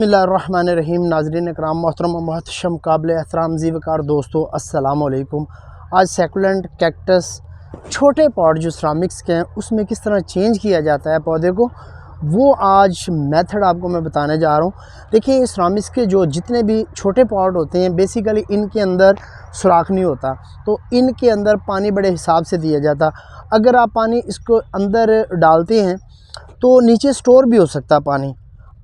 बिस्मिल्लाहिर्रहमानिर्रहीम। नाज़रीन इकराम, मोहतरम व मोहतशम काबिल एहतराम ज़ी वक़ार दोस्तों, अस्सलाम वालेकुम। आज सैकुलेंट कैक्टस छोटे पॉट जो सरामिक्स के हैं उसमें किस तरह चेंज किया जाता है पौधे को, वो आज मेथड आपको मैं बताने जा रहा हूँ। देखिए, सरामिक्स के जो जितने भी छोटे पॉट होते हैं बेसिकली इनके अंदर सुराख नहीं होता, तो इनके अंदर पानी बड़े हिसाब से दिया जाता। अगर आप पानी इसको अंदर डालते हैं तो नीचे स्टोर भी हो सकता है पानी।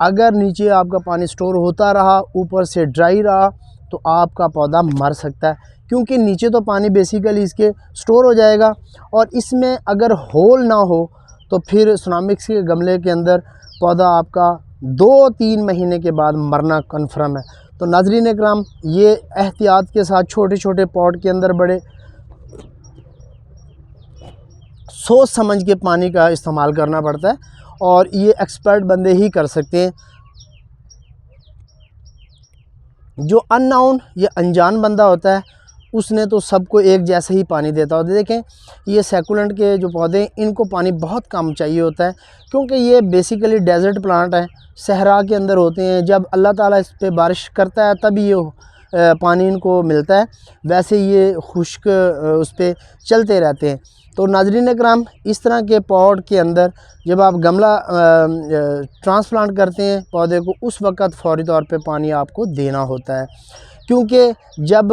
अगर नीचे आपका पानी स्टोर होता रहा, ऊपर से ड्राई रहा, तो आपका पौधा मर सकता है, क्योंकि नीचे तो पानी बेसिकली इसके स्टोर हो जाएगा। और इसमें अगर होल ना हो तो फिर सरामिक्स के गमले के अंदर पौधा आपका 2-3 महीने के बाद मरना कन्फर्म है। तो नाज़रीन इकराम, ये एहतियात के साथ छोटे छोटे पॉट के अंदर बड़े सोच समझ के पानी का इस्तेमाल करना पड़ता है, और ये एक्सपर्ट बंदे ही कर सकते हैं। जो अननाउन या अनजान बंदा होता है उसने तो सबको एक जैसे ही पानी देता होता है। देखें, ये सैकुलेंट के जो पौधे हैं इनको पानी बहुत कम चाहिए होता है, क्योंकि ये बेसिकली डेजर्ट प्लांट है, सहरा के अंदर होते हैं। जब अल्लाह ताला इस पे बारिश करता है तभी ये पानी इनको मिलता है, वैसे ये खुश्क उस पे चलते रहते हैं। तो नाज़रीन इकराम, इस तरह के पॉट के अंदर जब आप गमला ट्रांसप्लांट करते हैं पौधे को, उस वक़्त फ़ौरी तौर पे पानी आपको देना होता है, क्योंकि जब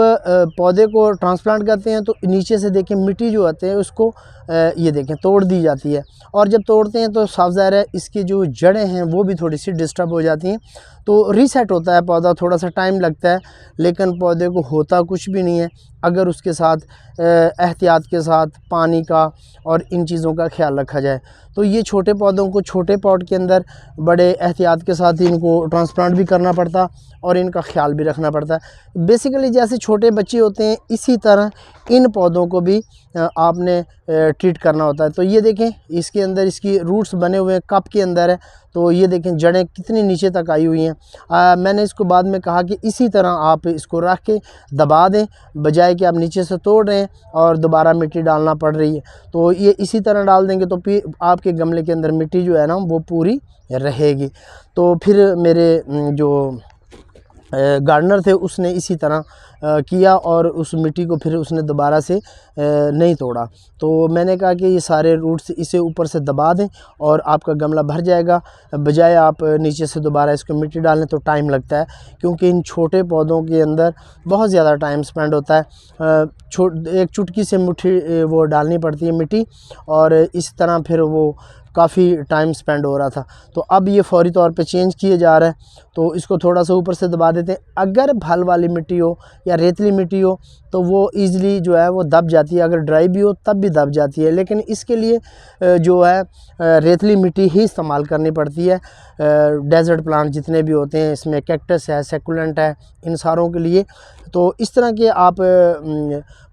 पौधे को ट्रांसप्लांट करते हैं तो नीचे से देखें मिट्टी जो आती है उसको ये देखें तोड़ दी जाती है, और जब तोड़ते हैं तो साफ ज़ाहिर है इसकी जो जड़ें हैं वो भी थोड़ी सी डिस्टर्ब हो जाती हैं, तो रीसेट होता है पौधा। थोड़ा सा टाइम लगता है, लेकिन पौधे को होता कुछ भी नहीं है अगर उसके साथ एहतियात के साथ पानी का और इन चीज़ों का ख्याल रखा जाए। तो ये छोटे पौधों को छोटे पॉट के अंदर बड़े एहतियात के साथ इनको ट्रांसप्लांट भी करना पड़ता और इनका ख्याल भी रखना पड़ता है। बेसिकली जैसे छोटे बच्चे होते हैं इसी तरह इन पौधों को भी आपने ट्रीट करना होता है। तो ये देखें, इसके अंदर इसकी रूट्स बने हुए हैं, कप के अंदर है, तो ये देखें जड़ें कितनी नीचे तक आई हुई हैं। मैंने इसको बाद में कहा कि इसी तरह आप इसको रख के दबा दें, बजाय कि आप नीचे से तोड़ रहे हैं और दोबारा मिट्टी डालना पड़ रही है। तो ये इसी तरह डाल देंगे तो फिर आपके गमले के अंदर मिट्टी जो है ना वो पूरी रहेगी। तो फिर मेरे जो गार्डनर थे उसने इसी तरह किया और उस मिट्टी को फिर उसने दोबारा से नहीं तोड़ा। तो मैंने कहा कि ये सारे रूट्स इसे ऊपर से दबा दें और आपका गमला भर जाएगा, बजाय आप नीचे से दोबारा इसको मिट्टी डालें तो टाइम लगता है, क्योंकि इन छोटे पौधों के अंदर बहुत ज़्यादा टाइम स्पेंड होता है। एक चुटकी से मुट्ठी वो डालनी पड़ती है मिट्टी, और इस तरह फिर वो काफ़ी टाइम स्पेंड हो रहा था। तो अब ये फ़ौरी तौर पे चेंज किए जा रहा है, तो इसको थोड़ा सा ऊपर से दबा देते हैं। अगर भल वाली मिट्टी हो या रेतली मिट्टी हो तो वो ईज़िली जो है वो दब जाती है, अगर ड्राई भी हो तब भी दब जाती है, लेकिन इसके लिए जो है रेतली मिट्टी ही इस्तेमाल करनी पड़ती है। डेजर्ट प्लांट जितने भी होते हैं, इसमें कैक्टस है, सैकुलेंट है, इन सारों के लिए तो इस तरह के आप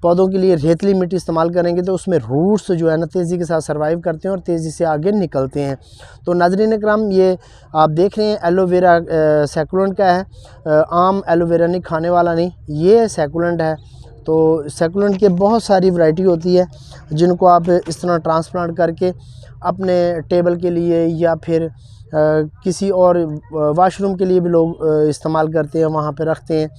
पौधों के लिए रेतली मिट्टी इस्तेमाल करेंगे तो उसमें रूट्स जो है ना तेज़ी के साथ सर्वाइव करते हैं और तेज़ी से आगे निकलते हैं। तो नाज़रीन इकराम, ये आप देख रहे हैं एलोवेरा सैकुलेंट का है, आम एलोवेरा नहीं, खाने वाला नहीं, ये सैकुलेंट है। तो सैकुलेंट के बहुत सारी वैरायटी होती है जिनको आप इस तरह ट्रांसप्लांट करके अपने टेबल के लिए या फिर किसी और वाशरूम के लिए भी लोग इस्तेमाल करते हैं, वहाँ पे रखते हैं।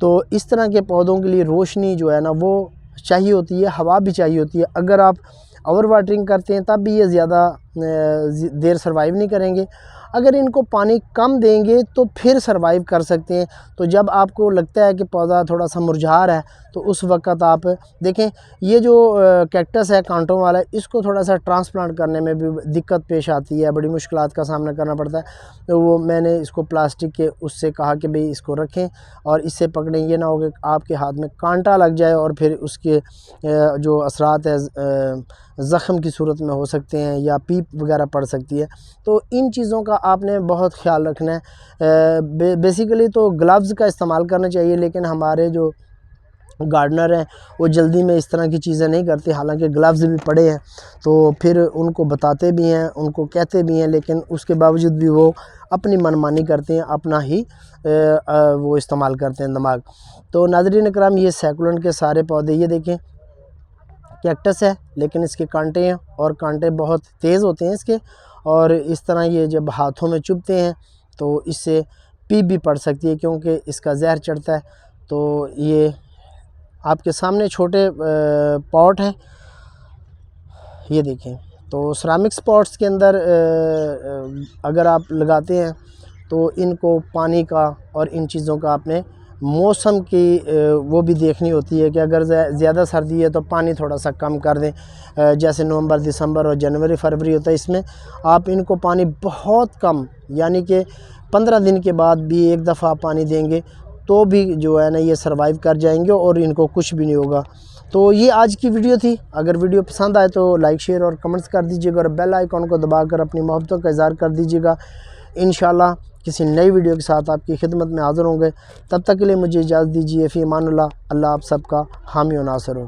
तो इस तरह के पौधों के लिए रोशनी जो है ना वो चाहिए होती है, हवा भी चाहिए होती है। अगर आप ओवर वाटरिंग करते हैं तब भी ये ज़्यादा देर सर्वाइव नहीं करेंगे। अगर इनको पानी कम देंगे तो फिर सर्वाइव कर सकते हैं। तो जब आपको लगता है कि पौधा थोड़ा सा मुरझा रहा है तो उस वक़्त आप देखें, ये जो कैक्टस है कांटों वाला, इसको थोड़ा सा ट्रांसप्लांट करने में भी दिक्कत पेश आती है, बड़ी मुश्किलात का सामना करना पड़ता है। तो वो मैंने इसको प्लास्टिक के उससे कहा कि भाई इसको रखें और इससे पकड़ें, ये ना हो कि आपके हाथ में कांटा लग जाए और फिर उसके जो असरात है ज़ख़म की सूरत में हो सकते हैं या पीप वगैरह पड़ सकती है। तो इन चीज़ों का आपने बहुत ख्याल रखना है। बेसिकली तो ग्लव्स का इस्तेमाल करना चाहिए, लेकिन हमारे जो गार्डनर हैं वो जल्दी में इस तरह की चीज़ें नहीं करते, हालांकि ग्लव्स भी पड़े हैं तो फिर उनको बताते भी हैं, उनको कहते भी हैं, लेकिन उसके बावजूद भी वो अपनी मनमानी करते हैं, अपना ही वो इस्तेमाल करते हैं दिमाग। तो नाज़रीन इकराम, ये सैकुलेंट के सारे पौधे, ये देखें कैक्टस है लेकिन इसके कांटे हैं और कांटे बहुत तेज़ होते हैं इसके, और इस तरह ये जब हाथों में चुभते हैं तो इससे پی بھی پڑ سکتی ہے کیونکہ اس کا زہر چڑھتا ہے۔ تو یہ آپ کے سامنے چھوٹے پاٹ ہیں، یہ دیکھیں۔ تو سرامکس پاٹس کے اندر اگر آپ لگاتے ہیں تو ان کو پانی کا اور ان چیزوں کا آپ نے موسم کی وہ بھی دیکھنی ہوتی ہے کہ اگر زیادہ سردی ہے تو پانی تھوڑا سا کم کر دیں، جیسے نومبر دسمبر اور جنوری فروری ہوتا ہے، اس میں آپ ان کو پانی بہت کم، یعنی کہ 15 دن کے بعد بھی ایک دفعہ آپ پانی دیں گے تو بھی جو ہے نا یہ سروائیو کر جائیں گے اور ان کو کچھ بھی نہیں ہوگا۔ تو یہ آج کی ویڈیو تھی۔ اگر ویڈیو پسند آئے تو لائک شیئر اور کمنٹس کر دیجیے گا، اور بیل آئیکن کو دبا کر اپنی محبتوں کا اظہار کر دیجیے گا۔ انشاءاللہ کسی نئی ویڈیو کے ساتھ آپ کی خدمت میں حاضر ہوں گے۔ تب تک کے لیے مجھے اجازت دیجیے۔ فی امان اللہ۔ اللہ آپ سب کا حامی و ناصر ہو۔